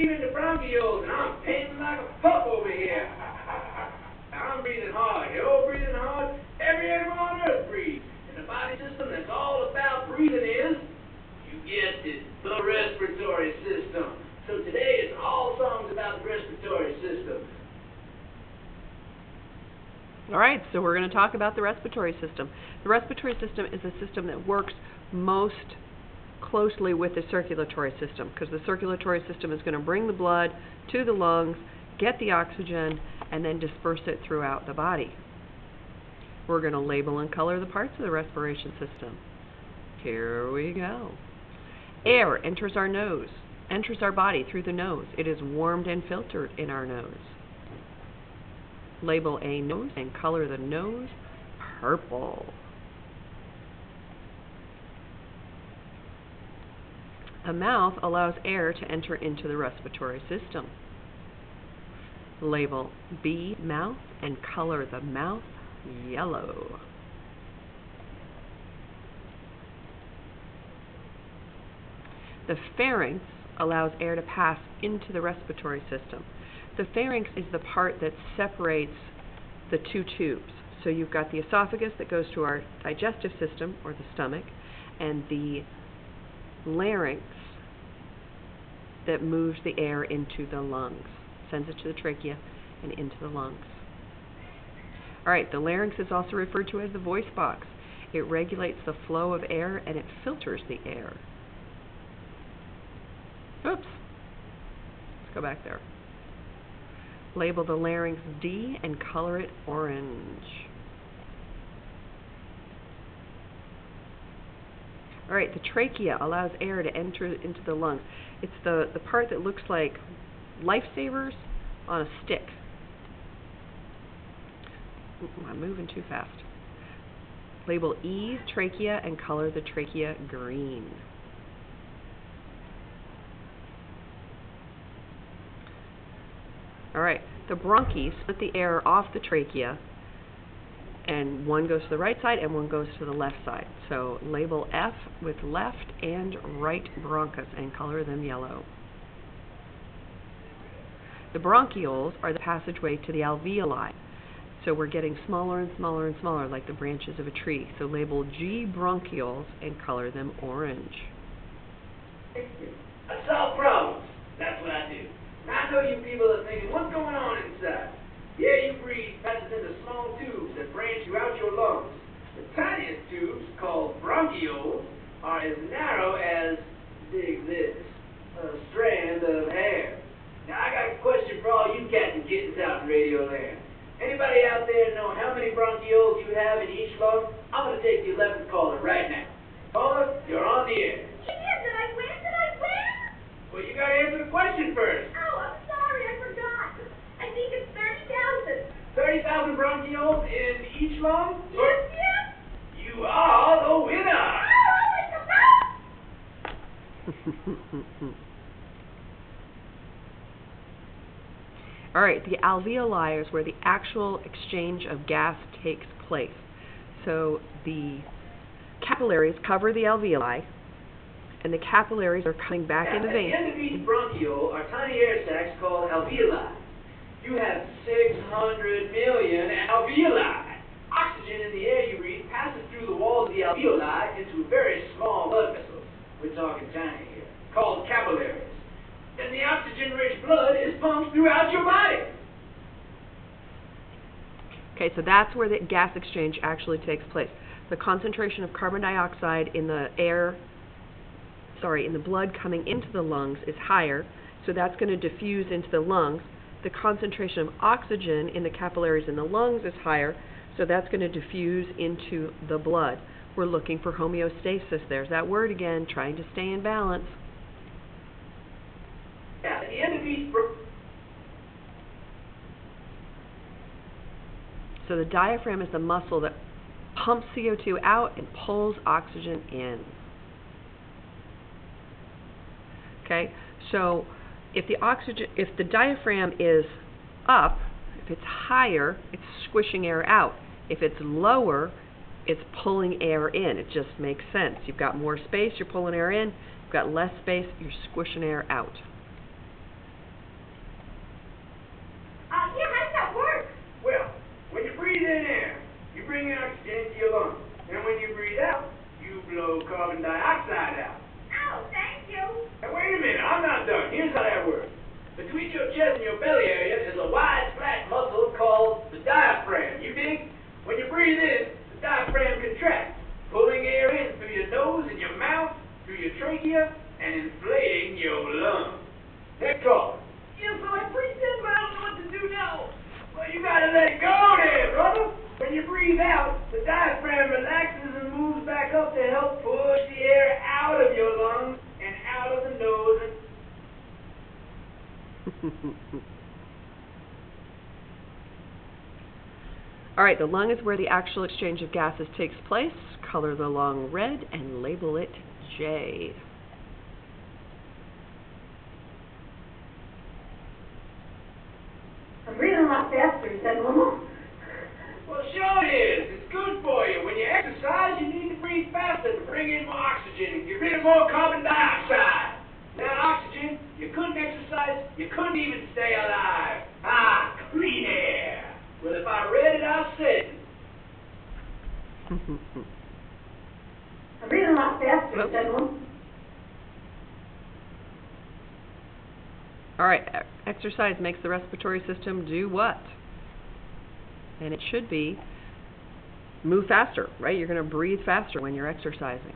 relieving the bronchioles, and I'm panting like a pup over here. I'm breathing hard. You're breathing hard. Every animal on earth breathes. And the body system that's all about breathing is, you guessed it, the respiratory system. So today it's all songs about the respiratory system. All right, so we're going to talk about the respiratory system. The respiratory system is a system that works most closely with the circulatory system, because the circulatory system is going to bring the blood to the lungs, get the oxygen, and then disperse it throughout the body. We're going to label and color the parts of the respiration system. Here we go. Air enters our nose, enters our body through the nose. It is warmed and filtered in our nose. Label a nose and color the nose purple. A mouth allows air to enter into the respiratory system. Label B, mouth, and color the mouth yellow. The pharynx allows air to pass into the respiratory system. The pharynx is the part that separates the two tubes. So you've got the esophagus that goes to our digestive system, or the stomach, and the larynx that moves the air into the lungs, sends it to the trachea and into the lungs. All right, the larynx is also referred to as the voice box. It regulates the flow of air and it filters the air. Oops. Let's go back there. Label the larynx D and color it orange. All right, the trachea allows air to enter into the lungs. It's the part that looks like lifesavers on a stick. I'm moving too fast. Label E, trachea, and color the trachea green. All right, the bronchi split the air off the trachea, and one goes to the right side and one goes to the left side. So label F with left and right bronchus and color them yellow. The bronchioles are the passageway to the alveoli. So we're getting smaller and smaller and smaller, like the branches of a tree. So label G bronchioles and color them orange. I solve problems. That's what I do. Now I know you people are thinking, what's going on inside? The air you breathe passes into small tubes that branch throughout your lungs. The tiniest tubes, called bronchioles, are as narrow as, dig this, a strand of hair. Now I got a question for all you cats and kittens out in radio land. Anybody out there know how many bronchioles you have in each lung? I'm going to take the 11th caller right now. Caller, you're on the air. Yeah, did I win? Did I win? Well, you got to answer the question first. Oh, I'm sorry, I forgot. I think it's 30,000. 30,000 bronchioles in each lung? Yes, yes. You are the winner. All right, the alveoli is where the actual exchange of gas takes place. So the capillaries cover the alveoli, and the capillaries are coming back in the vein. At the end of each bronchiole are tiny air sacs called alveoli. You have 600 million alveoli. Oxygen in the air you breathe passes through the walls of the alveoli into very small blood vessels. We're talking tiny here, called capillaries. And the oxygen-rich blood is pumped throughout your body. Okay, so that's where the gas exchange actually takes place. The concentration of carbon dioxide in the in the blood coming into the lungs is higher, so that's going to diffuse into the lungs. The concentration of oxygen in the capillaries in the lungs is higher, so that's going to diffuse into the blood. We're looking for homeostasis. There's that word again, trying to stay in balance. At the end of each So the diaphragm is the muscle that pumps CO2 out and pulls oxygen in. Okay, so if the diaphragm is up, if it's higher, it's squishing air out. If it's lower, it's pulling air in. It just makes sense. You've got more space, you're pulling air in. You've got less space, you're squishing air out. breathe out, the diaphragm relaxes and moves back up to help push the air out of your lungs and out of the nose. All right, the lung is where the actual exchange of gases takes place. Color the lung red and label it J. I'm breathing a lot faster. Is that normal? Well, sure it is. It's good for you. When you exercise, you need to breathe faster to bring in more oxygen and get rid of more carbon dioxide. Without oxygen, you couldn't exercise, you couldn't even stay alive. Ah, clean air. Well, if I read it, I said it. I'm breathing a lot faster. Is that normal? All right, exercise makes the respiratory system do what? And it should be move faster, right? You're going to breathe faster when you're exercising.